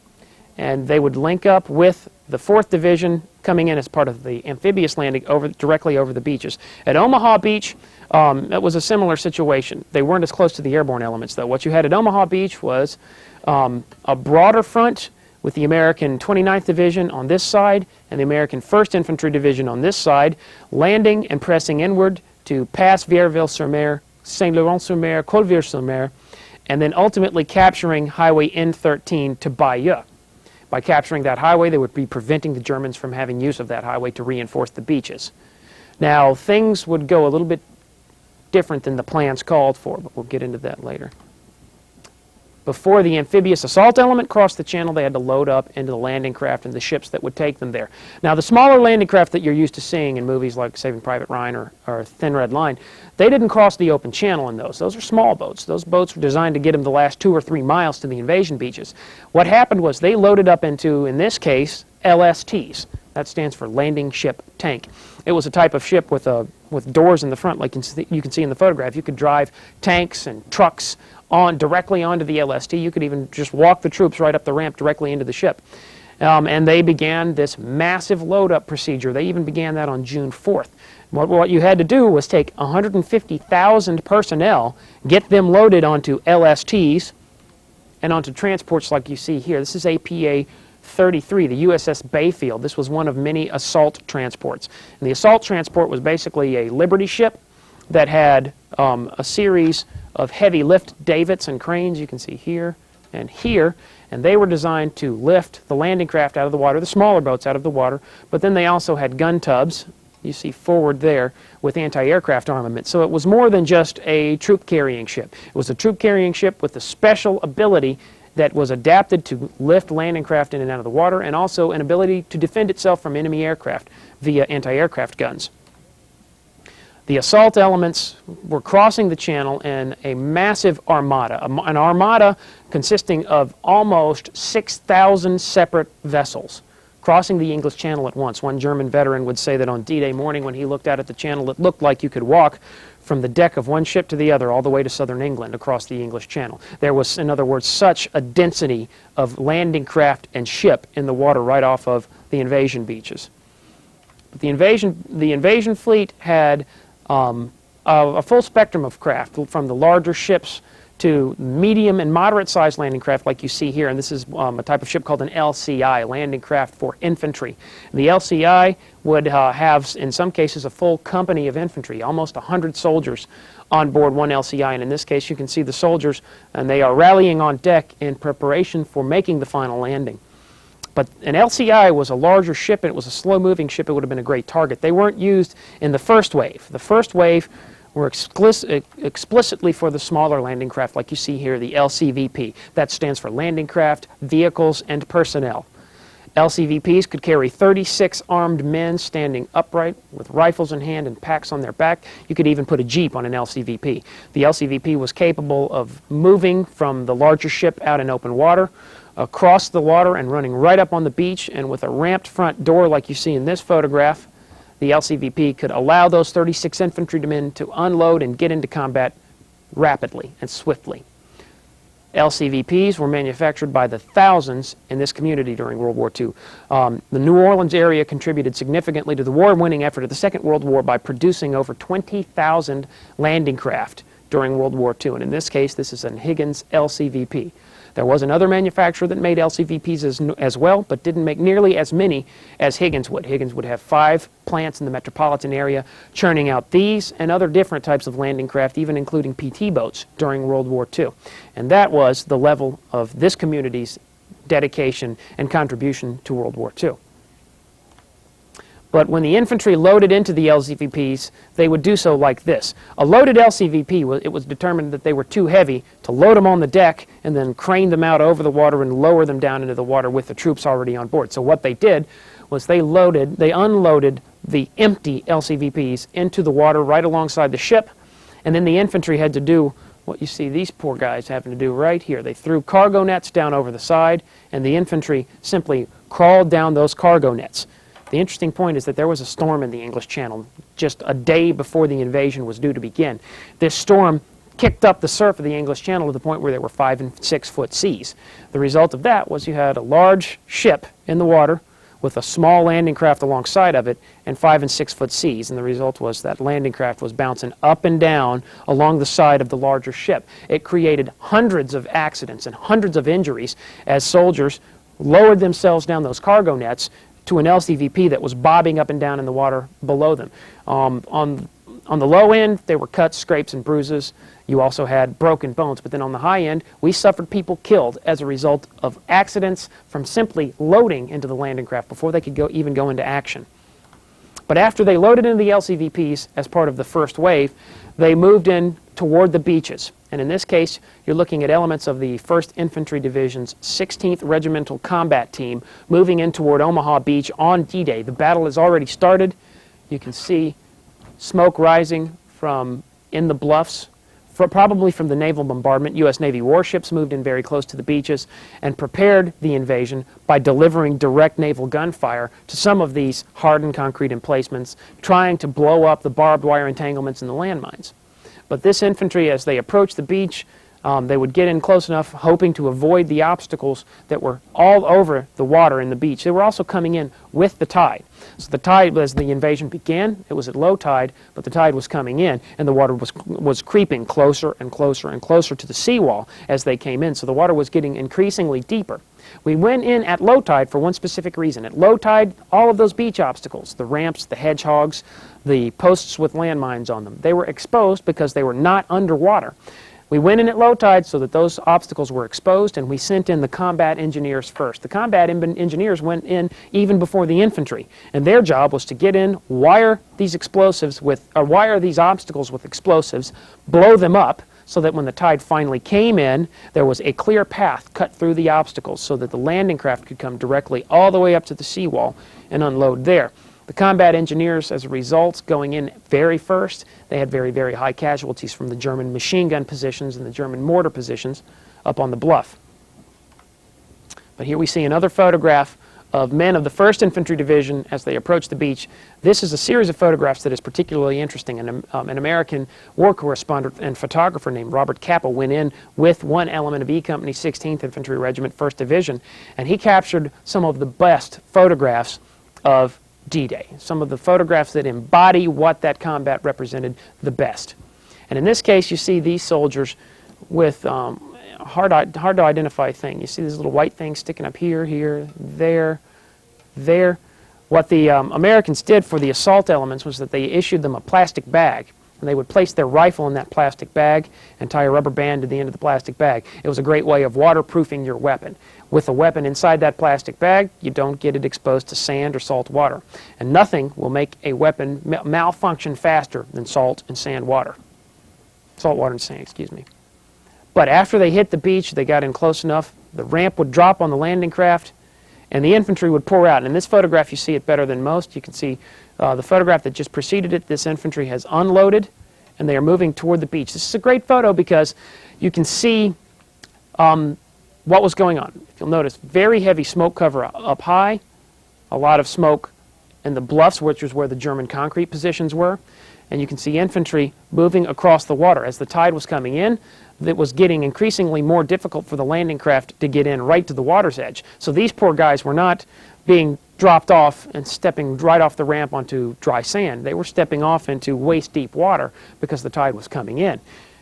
B: and they would link up with the 4th Division coming in as part of the amphibious landing directly over the beaches. At Omaha Beach, it was a similar situation. They weren't as close to the airborne elements, though. What you had at Omaha Beach was a broader front with the American 29th Division on this side and the American 1st Infantry Division on this side, landing and pressing inward to pass Vierville-sur-Mer, Saint-Laurent-sur-Mer, Colville-sur-Mer, and then ultimately capturing Highway N13 to Bayeux. By capturing that highway, they would be preventing the Germans from having use of that highway to reinforce the beaches. Now, things would go a little bit different than the plans called for, but we'll get into that later. Before the amphibious assault element crossed the channel, they had to load up into the landing craft and the ships that would take them there. Now, the smaller landing craft that you're used to seeing in movies like Saving Private Ryan or Thin Red Line, they didn't cross the open channel in those. Those are small boats. Those boats were designed to get them the last 2 or 3 miles to the invasion beaches. What happened was they loaded up into, in this case, LSTs. That stands for Landing Ship Tank. It was a type of ship with doors in the front, like you can see in the photograph. You could drive tanks and trucks directly onto the LST. You could even just walk the troops right up the ramp directly into the ship. And they began this massive load-up procedure. They even began that on June 4th. What you had to do was take 150,000 personnel, get them loaded onto LSTs and onto transports like you see here. This is APA 33, the USS Bayfield. This was one of many assault transports. And the assault transport was basically a Liberty ship that had a series of heavy lift davits and cranes, you can see here and here, and they were designed to lift the landing craft out of the water, the smaller boats out of the water, but then they also had gun tubs you see forward there with anti-aircraft armament. So it was more than just a troop-carrying ship. It was a troop-carrying ship with a special ability that was adapted to lift landing craft in and out of the water, and also an ability to defend itself from enemy aircraft via anti-aircraft guns. The assault elements were crossing the channel in a massive armada, an armada consisting of almost 6,000 separate vessels crossing the English Channel at once. One German veteran would say that on D-Day morning when he looked out at the channel, it looked like you could walk from the deck of one ship to the other all the way to southern England across the English Channel. There was, in other words, such a density of landing craft and ship in the water right off of the invasion beaches. But the invasion fleet had a full spectrum of craft, from the larger ships to medium and moderate-sized landing craft like you see here. And this is a type of ship called an LCI, landing craft for infantry. The LCI would have, in some cases, a full company of infantry, almost 100 soldiers on board one LCI. And in this case, you can see the soldiers, and they are rallying on deck in preparation for making the final landing. But an LCI was a larger ship, and it was a slow-moving ship. It would have been a great target. They weren't used in the first wave. The first wave were explicitly for the smaller landing craft, like you see here, the LCVP. That stands for Landing Craft, Vehicles, and Personnel. LCVPs could carry 36 armed men standing upright with rifles in hand and packs on their back. You could even put a jeep on an LCVP. The LCVP was capable of moving from the larger ship out in open water, across the water, and running right up on the beach, and with a ramped front door like you see in this photograph, the LCVP could allow those 36 infantrymen to unload and get into combat rapidly and swiftly. LCVPs were manufactured by the thousands in this community during World War II. The New Orleans area contributed significantly to the war-winning effort of the Second World War by producing over 20,000 landing craft during World War II. And in this case, this is an Higgins LCVP. There was another manufacturer that made LCVPs as well, but didn't make nearly as many as Higgins would. Higgins would have 5 plants in the metropolitan area churning out these and other different types of landing craft, even including PT boats during World War II. And that was the level of this community's dedication and contribution to World War II. But when the infantry loaded into the LCVPs, they would do so like this. A loaded LCVP, it was determined that they were too heavy to load them on the deck and then crane them out over the water and lower them down into the water with the troops already on board. So what they did was they unloaded the empty LCVPs into the water right alongside the ship, and then the infantry had to do what you see these poor guys having to do right here. They threw cargo nets down over the side, and the infantry simply crawled down those cargo nets. The interesting point is that there was a storm in the English Channel just a day before the invasion was due to begin. This storm kicked up the surf of the English Channel to the point where there were 5- and 6-foot seas. The result of that was you had a large ship in the water with a small landing craft alongside of it and 5- and 6-foot seas. And the result was that landing craft was bouncing up and down along the side of the larger ship. It created hundreds of accidents and hundreds of injuries as soldiers lowered themselves down those cargo nets to an LCVP that was bobbing up and down in the water below them. On the low end, there were cuts, scrapes, and bruises. You also had broken bones. But then on the high end, we suffered people killed as a result of accidents from simply loading into the landing craft before they could even go into action. But after they loaded into the LCVPs as part of the first wave, they moved in toward the beaches. And in this case, you're looking at elements of the 1st Infantry Division's 16th Regimental Combat Team moving in toward Omaha Beach on D-Day. The battle has already started. You can see smoke rising from in the bluffs, probably from the naval bombardment. U.S. Navy warships moved in very close to the beaches and prepared the invasion by delivering direct naval gunfire to some of these hardened concrete emplacements, trying to blow up the barbed wire entanglements and the landmines. But this infantry, as they approached the beach, they would get in close enough, hoping to avoid the obstacles that were all over the water in the beach. They were also coming in with the tide. So the tide, as the invasion began, it was at low tide, but the tide was coming in, and the water was creeping closer and closer and closer to the seawall as they came in. So the water was getting increasingly deeper. We went in at low tide for one specific reason. At low tide, all of those beach obstacles, the ramps, the hedgehogs, the posts with landmines on them, they were exposed because they were not underwater. We went in at low tide so that those obstacles were exposed, and we sent in the combat engineers first. The combat engineers went in even before the infantry, and their job was to get in, wire these obstacles with explosives, blow them up, so that when the tide finally came in, there was a clear path cut through the obstacles so that the landing craft could come directly all the way up to the seawall and unload there. The combat engineers, as a result, going in very first, they had very, very high casualties from the German machine gun positions and the German mortar positions up on the bluff. But here we see another photograph of men of the 1st Infantry Division as they approach the beach. This is a series of photographs that is particularly interesting. An American war correspondent and photographer named Robert Capa went in with one element of E Company 16th Infantry Regiment 1st Division, and he captured some of the best photographs of D-Day, some of the photographs that embody what that combat represented the best. And in this case, you see these soldiers with hard to identify thing. You see these little white things sticking up here, here, there, there. What the Americans did for the assault elements was that they issued them a plastic bag, and they would place their rifle in that plastic bag and tie a rubber band to the end of the plastic bag. It was a great way of waterproofing your weapon. With a weapon inside that plastic bag, you don't get it exposed to sand or salt water. And nothing will make a weapon malfunction faster than salt and sand water. Salt water and sand, excuse me. But after they hit the beach, they got in close enough, the ramp would drop on the landing craft, and the infantry would pour out. And in this photograph, you see it better than most. You can see the photograph that just preceded it. This infantry has unloaded, and they are moving toward the beach. This is a great photo because you can see what was going on. If you'll notice, very heavy smoke cover up high, a lot of smoke in the bluffs, which is where the German concrete positions were. And you can see infantry moving across the water. As the tide was coming in, it was getting increasingly more difficult for the landing craft to get in right to the water's edge. So these poor guys were not being dropped off and stepping right off the ramp onto dry sand. They were stepping off into waist-deep water because the tide was coming in.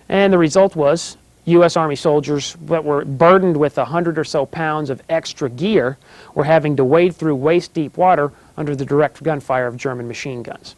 B: And the result was U.S. Army soldiers that were burdened with 100 or so pounds of extra gear were having to wade through waist-deep water under the direct gunfire of German machine guns.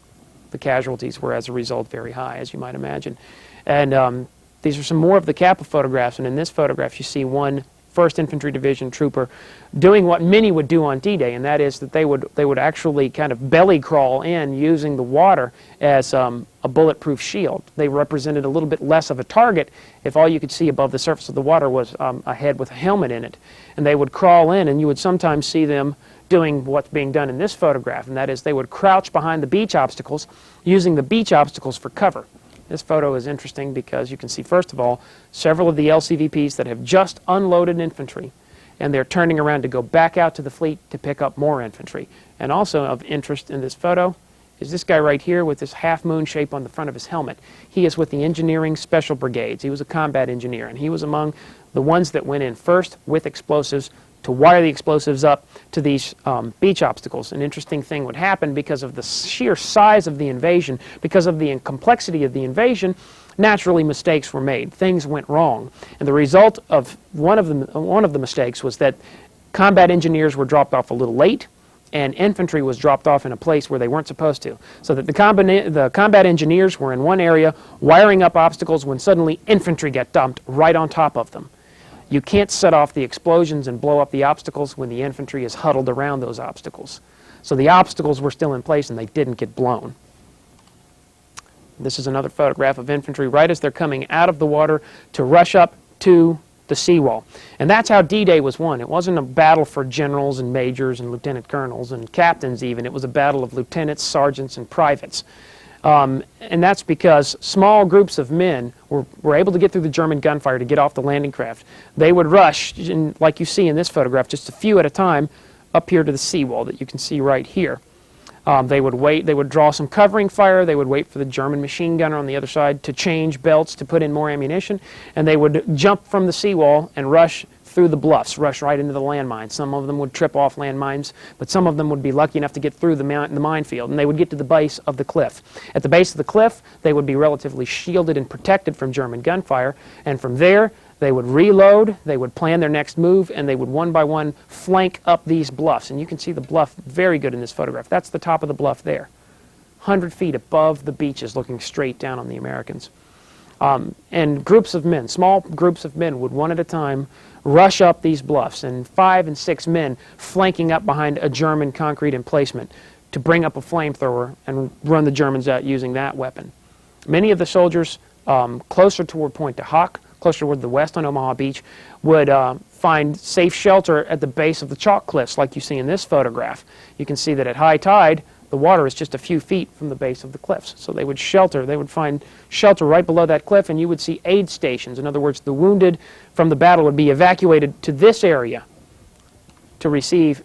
B: The casualties were, as a result, very high, as you might imagine. And these are some more of the Capa photographs, and in this photograph you see one 1st Infantry Division trooper doing what many would do on D-Day, and that is that they would actually kind of belly crawl in using the water as a bulletproof shield. They represented a little bit less of a target if all you could see above the surface of the water was a head with a helmet in it. And they would crawl in, and you would sometimes see them doing what's being done in this photograph, and that is they would crouch behind the beach obstacles, using the beach obstacles for cover. This photo is interesting because you can see, first of all, several of the LCVPs that have just unloaded infantry, and they're turning around to go back out to the fleet to pick up more infantry. And also of interest in this photo is this guy right here with this half-moon shape on the front of his helmet. He is with the Engineering Special Brigades. He was a combat engineer, and he was among the ones that went in first with explosives to wire the explosives up to these beach obstacles. An interesting thing would happen because of the sheer size of the invasion, because of the complexity of the invasion. Naturally, mistakes were made. Things went wrong. And the result of one of the mistakes was that combat engineers were dropped off a little late, and infantry was dropped off in a place where they weren't supposed to. So that the combat engineers were in one area wiring up obstacles when suddenly infantry got dumped right on top of them. You can't set off the explosions and blow up the obstacles when the infantry is huddled around those obstacles. So the obstacles were still in place and they didn't get blown. This is another photograph of infantry right as they're coming out of the water to rush up to the seawall. And that's how D-Day was won. It wasn't a battle for generals and majors and lieutenant colonels and captains even. It was a battle of lieutenants, sergeants, and privates. And that's because small groups of men were able to get through the German gunfire to get off the landing craft. They would rush, like you see in this photograph, just a few at a time, up here to the seawall that you can see right here. They would wait, they would draw some covering fire, they would wait for the German machine gunner on the other side to change belts to put in more ammunition, and they would jump from the seawall and rush through the bluffs, rush right into the landmines. Some of them would trip off landmines, but some of them would be lucky enough to get through the minefield, and they would get to the base of the cliff. At the base of the cliff, they would be relatively shielded and protected from German gunfire, and from there, they would reload, they would plan their next move, and they would one by one flank up these bluffs. And you can see the bluff very good in this photograph. That's the top of the bluff there, 100 feet above the beaches looking straight down on the Americans. And groups of men, small groups of men, would one at a time rush up these bluffs, and 5 and 6 men flanking up behind a German concrete emplacement to bring up a flamethrower and run the Germans out using that weapon. Many of the soldiers closer toward Pointe du Hoc, closer toward the west on Omaha Beach, would find safe shelter at the base of the chalk cliffs like you see in this photograph. You can see that at high tide, the water is just a few feet from the base of the cliffs. So they would find shelter right below that cliff, and you would see aid stations. In other words, the wounded from the battle would be evacuated to this area to receive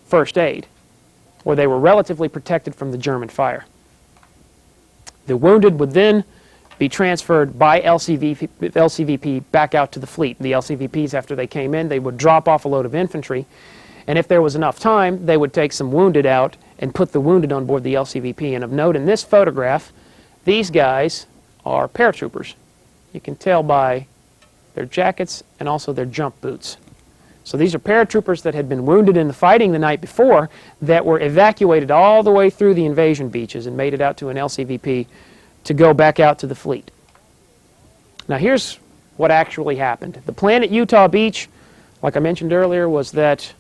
B: first aid, where they were relatively protected from the German fire. The wounded would then be transferred by LCVP back out to the fleet. The LCVPs, after they came in, they would drop off a load of infantry, and if there was enough time, they would take some wounded out and put the wounded on board the LCVP. And of note, in this photograph, these guys are paratroopers. You can tell by their jackets and also their jump boots. So these are paratroopers that had been wounded in the fighting the night before that were evacuated all the way through the invasion beaches and made it out to an LCVP to go back out to the fleet. Now here's what actually happened. The plan at Utah Beach, like I mentioned earlier, was that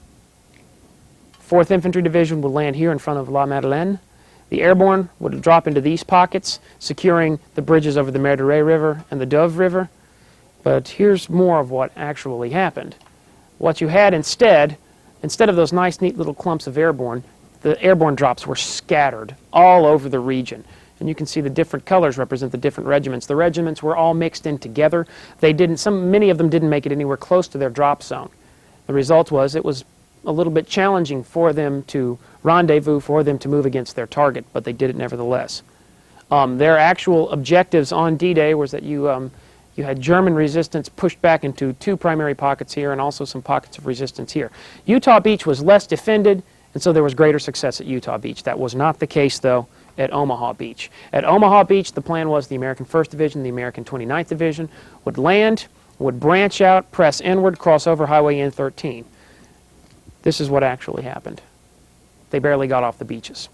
B: 4th Infantry Division would land here in front of La Madeleine. The airborne would drop into these pockets, securing the bridges over the Merderet River and the Dove River. But here's more of what actually happened. What you had instead of those nice, neat little clumps of airborne, the airborne drops were scattered all over the region. And you can see the different colors represent the different regiments. The regiments were all mixed in together. Many of them didn't make it anywhere close to their drop zone. The result was it was a little bit challenging for them to rendezvous, for them to move against their target, but they did it nevertheless. Their actual objectives on D-Day was that you had German resistance pushed back into 2 primary pockets here and also some pockets of resistance here. Utah Beach was less defended, and so there was greater success at Utah Beach. That was not the case, though, at Omaha Beach. At Omaha Beach, the plan was the American 1st Division, the American 29th Division would land, would branch out, press inward, cross over Highway N13. This is what actually happened. They barely got off the beaches.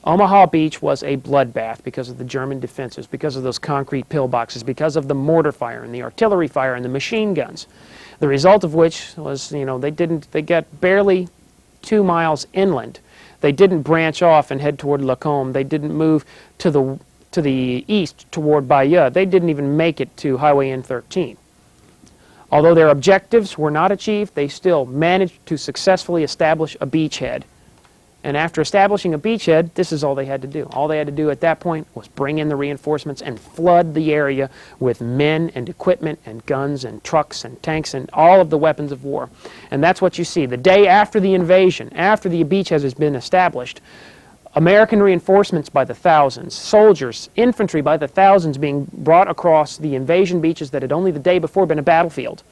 B: Omaha Beach was a bloodbath because of the German defenses, because of those concrete pillboxes, because of the mortar fire and the artillery fire and the machine guns. The result of which was, they got barely 2 miles inland. They didn't branch off and head toward Lacombe. They didn't move to the east toward Bayeux. They didn't even make it to Highway N13. Although their objectives were not achieved, they still managed to successfully establish a beachhead. And after establishing a beachhead, this is all they had to do. All they had to do at that point was bring in the reinforcements and flood the area with men and equipment and guns and trucks and tanks and all of the weapons of war. And that's what you see. The day after the invasion, after the beachhead has been established, American reinforcements by the thousands, soldiers, infantry by the thousands being brought across the invasion beaches that had only the day before been a battlefield.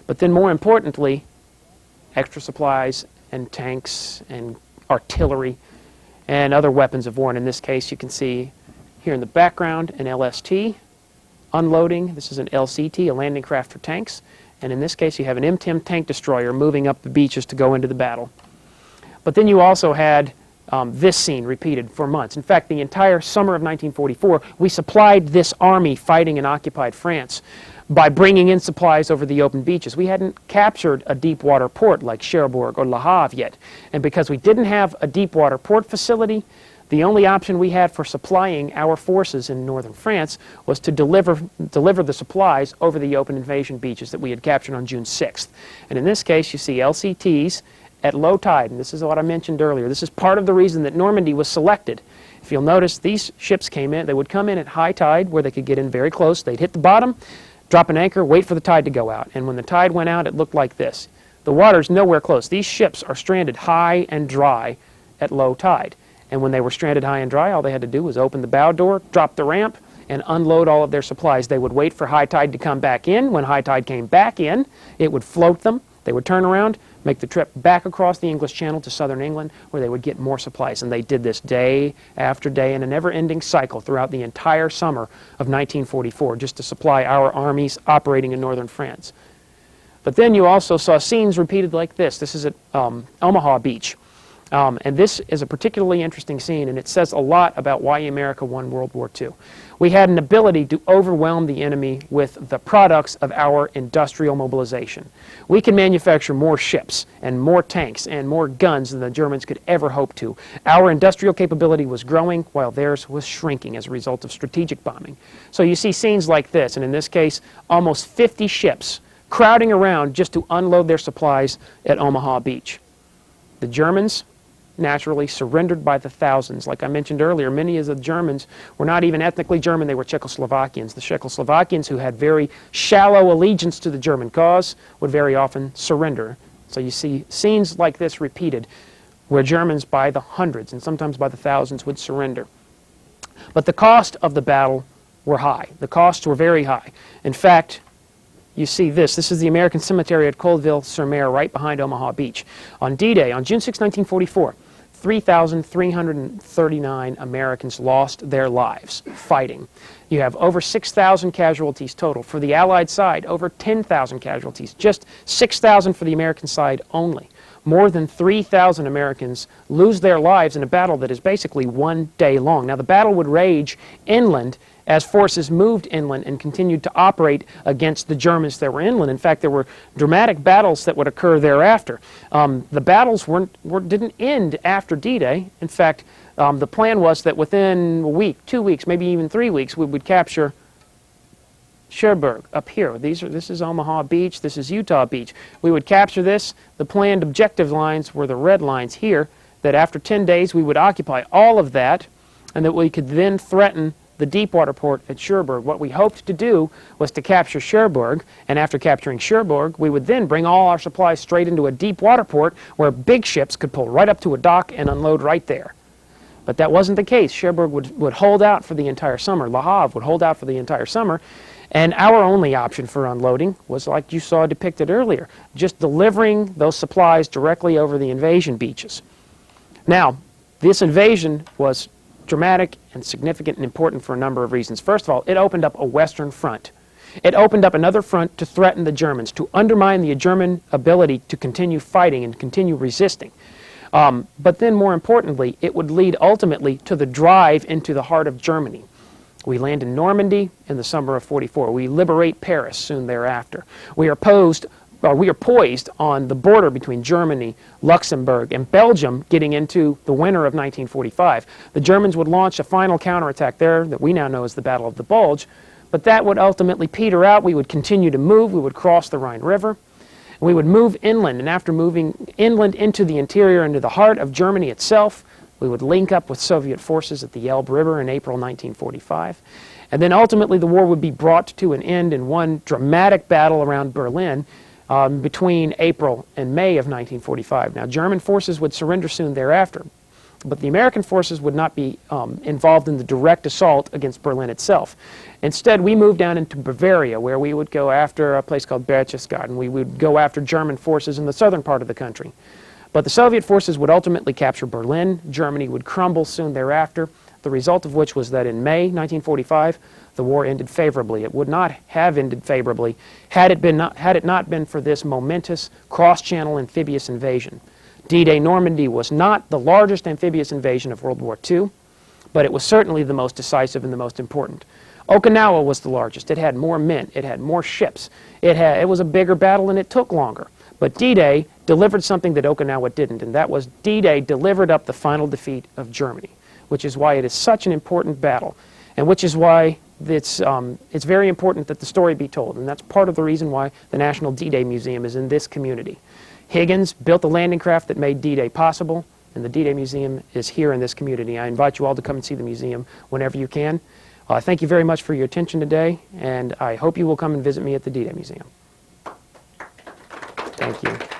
B: But then more importantly, extra supplies and tanks and artillery and other weapons of war. And in this case, you can see here in the background an LST unloading. This is an LCT, a landing craft for tanks. And in this case, you have an MTIM tank destroyer moving up the beaches to go into the battle. But then you also had this scene repeated for months. In fact, the entire summer of 1944, we supplied this army fighting in occupied France by bringing in supplies over the open beaches. We hadn't captured a deep water port like Cherbourg or Le Havre yet. And because we didn't have a deep water port facility, the only option we had for supplying our forces in northern France was to deliver the supplies over the open invasion beaches that we had captured on June 6th. And in this case, you see LCTs at low tide, and this is what I mentioned earlier. This is part of the reason that Normandy was selected. If you'll notice, these ships came in, they would come in at high tide where they could get in very close. They'd hit the bottom, drop an anchor, wait for the tide to go out. And when the tide went out, it looked like this. The water's nowhere close. These ships are stranded high and dry at low tide. And when they were stranded high and dry, all they had to do was open the bow door, drop the ramp, and unload all of their supplies. They would wait for high tide to come back in. When high tide came back in, it would float them. They would turn around, make the trip back across the English Channel to southern England, where they would get more supplies. And they did this day after day in a never-ending cycle throughout the entire summer of 1944, just to supply our armies operating in northern France. But then you also saw scenes repeated like this. This is at Omaha Beach. And this is a particularly interesting scene, and it says a lot about why America won World War II. We had an ability to overwhelm the enemy with the products of our industrial mobilization. We can manufacture more ships and more tanks and more guns than the Germans could ever hope to. Our industrial capability was growing while theirs was shrinking as a result of strategic bombing. So you see scenes like this, and in this case, almost 50 ships crowding around just to unload their supplies at Omaha Beach. The Germans naturally surrendered by the thousands. Like I mentioned earlier, many of the Germans were not even ethnically German, they were Czechoslovakians. The Czechoslovakians, who had very shallow allegiance to the German cause, would very often surrender. So you see scenes like this repeated, where Germans by the hundreds and sometimes by the thousands would surrender. But the cost of the battle were high. The costs were very high. In fact, you see this. This is the American cemetery at Colville-sur-Mer, right behind Omaha Beach. On D-Day, on June 6, 1944, 3,339 Americans lost their lives fighting. You have over 6,000 casualties total. For the Allied side, over 10,000 casualties. Just 6,000 for the American side only. More than 3,000 Americans lose their lives in a battle that is basically 1 day long. Now, the battle would rage inland as forces moved inland and continued to operate against the Germans that were inland. In fact, there were dramatic battles that would occur thereafter. The battles didn't end after D-Day. In fact, the plan was that within a week, 2 weeks, maybe even 3 weeks, we would capture Cherbourg up here. This is Omaha Beach, this is Utah Beach. We would capture this. The planned objective lines were the red lines here, that after 10 days we would occupy all of that, and that we could then threaten the deepwater port at Cherbourg. What we hoped to do was to capture Cherbourg, and after capturing Cherbourg, we would then bring all our supplies straight into a deepwater port where big ships could pull right up to a dock and unload right there. But that wasn't the case. Cherbourg would hold out for the entire summer. Le Havre would hold out for the entire summer. And our only option for unloading was, like you saw depicted earlier, just delivering those supplies directly over the invasion beaches. Now, this invasion was dramatic and significant and important for a number of reasons. First of all, it opened up a Western front. It opened up another front to threaten the Germans, to undermine the German ability to continue fighting and continue resisting. But then, more importantly, it would lead ultimately to the drive into the heart of Germany. We land in Normandy in the summer of '44. We liberate Paris soon thereafter. We are poised on the border between Germany, Luxembourg, and Belgium getting into the winter of 1945. The Germans would launch a final counterattack there that we now know as the Battle of the Bulge, but that would ultimately peter out. We would continue to move. We would cross the Rhine River. We would move inland, and after moving inland into the interior, into the heart of Germany itself, we would link up with Soviet forces at the Elbe River in April 1945. And then ultimately the war would be brought to an end in one dramatic battle around Berlin between April and May of 1945. Now, German forces would surrender soon thereafter, but the American forces would not be involved in the direct assault against Berlin itself. Instead, we moved down into Bavaria, where we would go after a place called Berchtesgaden. We would go after German forces in the southern part of the country. But the Soviet forces would ultimately capture Berlin. Germany would crumble soon thereafter, the result of which was that in May 1945, the war ended favorably. It would not have ended favorably had it not been for this momentous cross-channel amphibious invasion. D-Day Normandy was not the largest amphibious invasion of World War II, but it was certainly the most decisive and the most important. Okinawa was the largest. It had more men. It had more ships. It was a bigger battle, and it took longer. But D-Day delivered something that Okinawa didn't, and that was D-Day delivered up the final defeat of Germany, which is why it is such an important battle, and which is why it's very important that the story be told, and that's part of the reason why the National D-Day Museum is in this community. Higgins built the landing craft that made D-Day possible, and the D-Day Museum is here in this community. I invite you all to come and see the museum whenever you can. Thank you very much for your attention today, and I hope you will come and visit me at the D-Day Museum. Thank you.